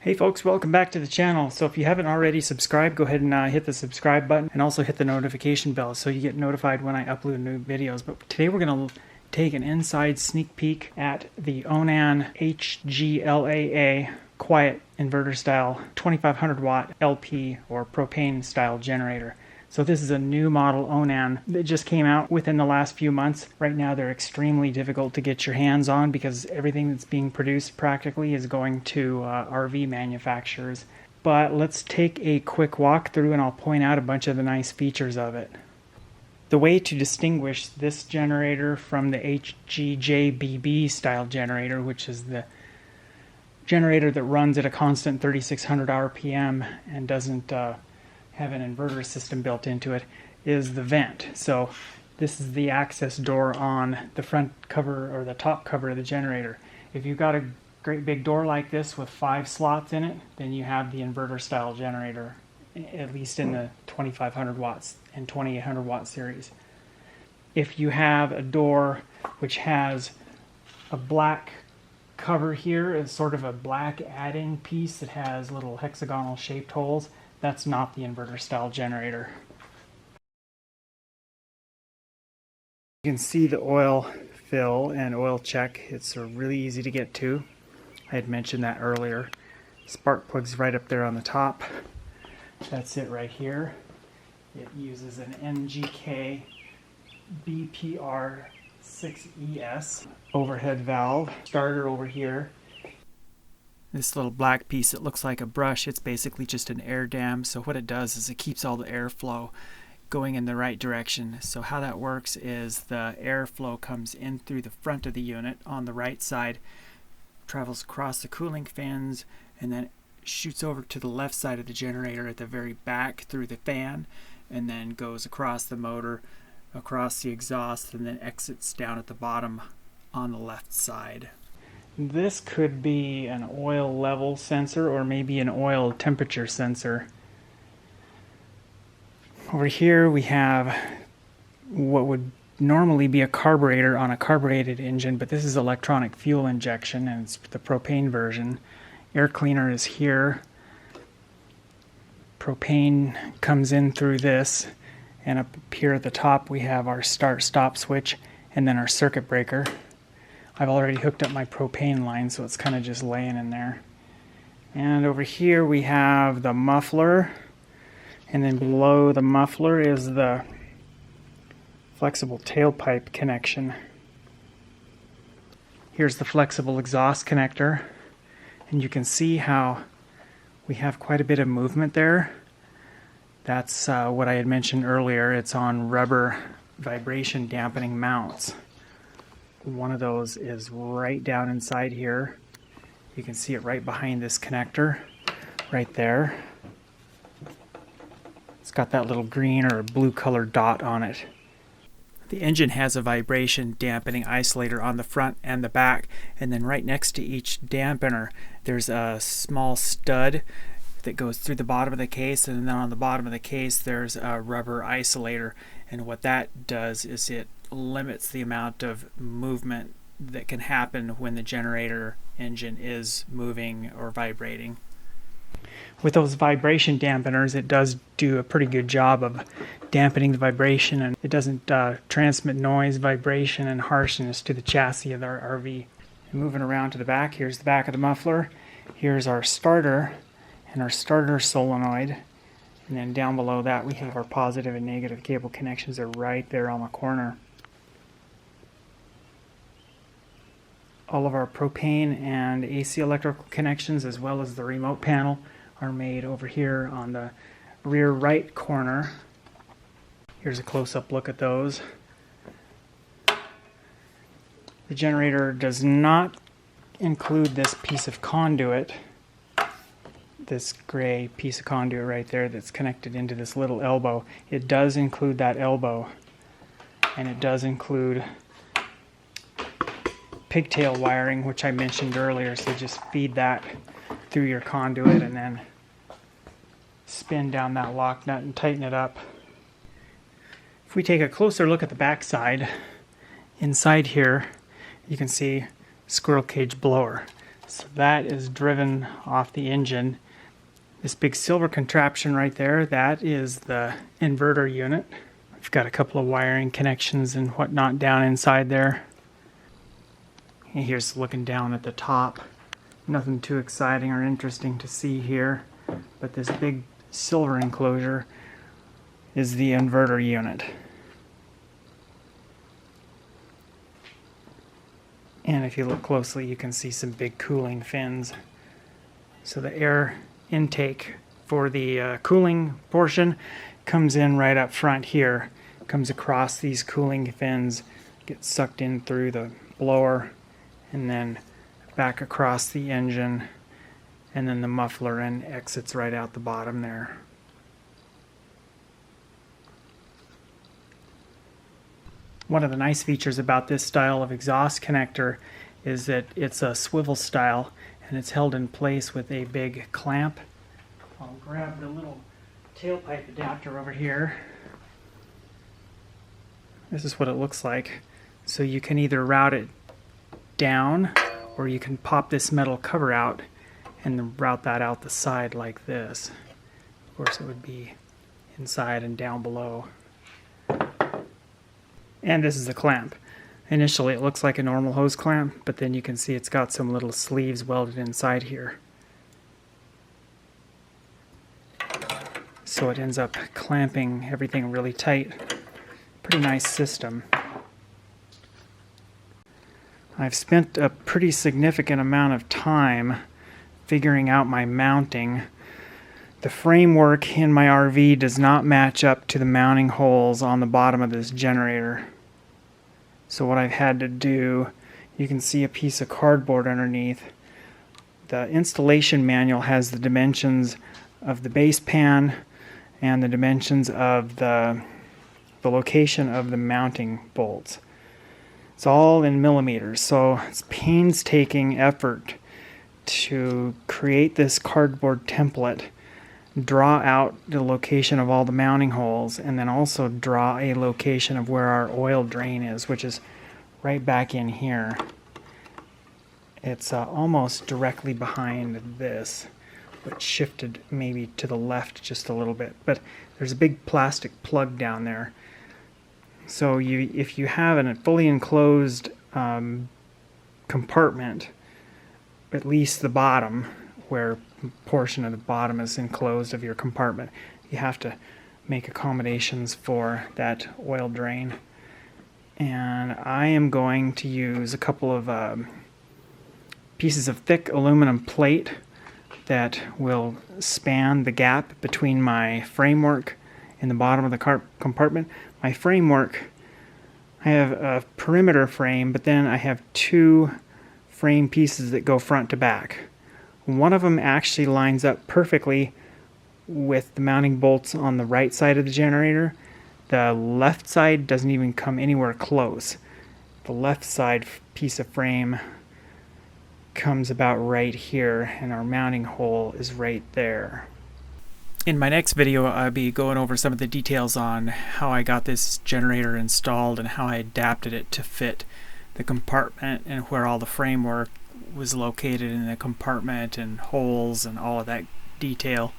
Hey folks, welcome back to the channel. So if you haven't already subscribed, go ahead and hit the subscribe button and also hit the notification bell so you get notified when I upload new videos. But today we're going to take an inside sneak peek at the Onan HGLAA quiet inverter style 2500 watt LP or propane style generator. So this is a new model Onan that just came out within the last few months. Right now they're extremely difficult to get your hands on because everything that's being produced practically is going to RV manufacturers. But let's take a quick walk through and I'll point out a bunch of the nice features of it. The way to distinguish this generator from the HGJBB style generator, which is the generator that runs at a constant 3600 RPM and doesn't have an inverter system built into it, is the vent. So this is the access door on the front cover or the top cover of the generator. If you've got a great big door like this with 5 slots in it, then you have the inverter style generator, at least in the 2500 watts and 2800 watt series. If you have a door which has a black cover here, it's sort of a black adding piece that has little hexagonal shaped holes, that's not the inverter style generator. You can see the oil fill and oil check. It's really easy to get to. I had mentioned that earlier. Spark plug's right up there on the top. That's it right here. It uses an NGK BPR 6ES overhead valve. Starter over here. This little black piece that looks like a brush, it's basically just an air dam. So what it does is it keeps all the airflow going in the right direction. So how that works is the airflow comes in through the front of the unit on the right side, travels across the cooling fins, and then shoots over to the left side of the generator at the very back through the fan, and then goes across the motor, across the exhaust, and then exits down at the bottom on the left side. This could be an oil level sensor or maybe an oil temperature sensor. Over here we have what would normally be a carburetor on a carbureted engine, but this is electronic fuel injection and it's the propane version. Air cleaner is here. Propane comes in through this, and up here at the top we have our start-stop switch and then our circuit breaker. I've already hooked up my propane line, so it's kind of just laying in there. And over here we have the muffler, and then below the muffler is the flexible tailpipe connection. Here's the flexible exhaust connector, and you can see how we have quite a bit of movement there. That's what I had mentioned earlier. It's on rubber vibration dampening mounts. One of those is right down inside here. You can see it right behind this connector, right there. It's got that little green or blue colored dot on it. The engine has a vibration dampening isolator on the front and the back, and then right next to each dampener there's a small stud that goes through the bottom of the case, and then on the bottom of the case there's a rubber isolator, and what that does is it limits the amount of movement that can happen when the generator engine is moving or vibrating. With those vibration dampeners, it does do a pretty good job of dampening the vibration, and it doesn't transmit noise, vibration, and harshness to the chassis of our RV. And moving around to the back, here's the back of the muffler. Here's our starter and our starter solenoid. And then down below that we have our positive and negative cable connections are right there on the corner. All of our propane and AC electrical connections, as well as the remote panel, are made over here on the rear right corner. Here's a close-up look at those. The generator does not include this piece of conduit, this gray piece of conduit right there that's connected into this little elbow. It does include that elbow, and it does include pigtail wiring, which I mentioned earlier, so just feed that through your conduit and then spin down that lock nut and tighten it up. If we take a closer look at the back side, inside here you can see squirrel cage blower. So that is driven off the engine. This big silver contraption right there, that is the inverter unit. We've got a couple of wiring connections and whatnot down inside there. And here's looking down at the top. Nothing too exciting or interesting to see here, but this big silver enclosure is the inverter unit. And if you look closely, you can see some big cooling fins. So the air intake for the cooling portion comes in right up front here, comes across these cooling fins, gets sucked in through the blower, and then back across the engine, and then the muffler, and exits right out the bottom there. One of the nice features about this style of exhaust connector is that it's a swivel style and it's held in place with a big clamp. I'll grab the little tailpipe adapter over here. This is what it looks like. So you can either route it down, or you can pop this metal cover out and then route that out the side like this. Of course it would be inside and down below. And this is the clamp. Initially it looks like a normal hose clamp, but then you can see it's got some little sleeves welded inside here. So it ends up clamping everything really tight. Pretty nice system. I've spent a pretty significant amount of time figuring out my mounting. The framework in my RV does not match up to the mounting holes on the bottom of this generator. So what I've had to do, you can see a piece of cardboard underneath. The installation manual has the dimensions of the base pan and the dimensions of the location of the mounting bolts. It's all in millimeters, so it's painstaking effort to create this cardboard template, draw out the location of all the mounting holes, and then also draw a location of where our oil drain is, which is right back in here. It's almost directly behind this, but shifted maybe to the left just a little bit. But there's a big plastic plug down there. So if you have a fully enclosed compartment, at least the bottom, where a portion of the bottom is enclosed of your compartment, you have to make accommodations for that oil drain. And I am going to use a couple of pieces of thick aluminum plate that will span the gap between my framework and the bottom of the compartment. My framework, I have a perimeter frame, but then I have two frame pieces that go front to back. One of them actually lines up perfectly with the mounting bolts on the right side of the generator. The left side doesn't even come anywhere close. The left side piece of frame comes about right here, and our mounting hole is right there. In my next video, I'll be going over some of the details on how I got this generator installed and how I adapted it to fit the compartment and where all the framework was located in the compartment and holes and all of that detail.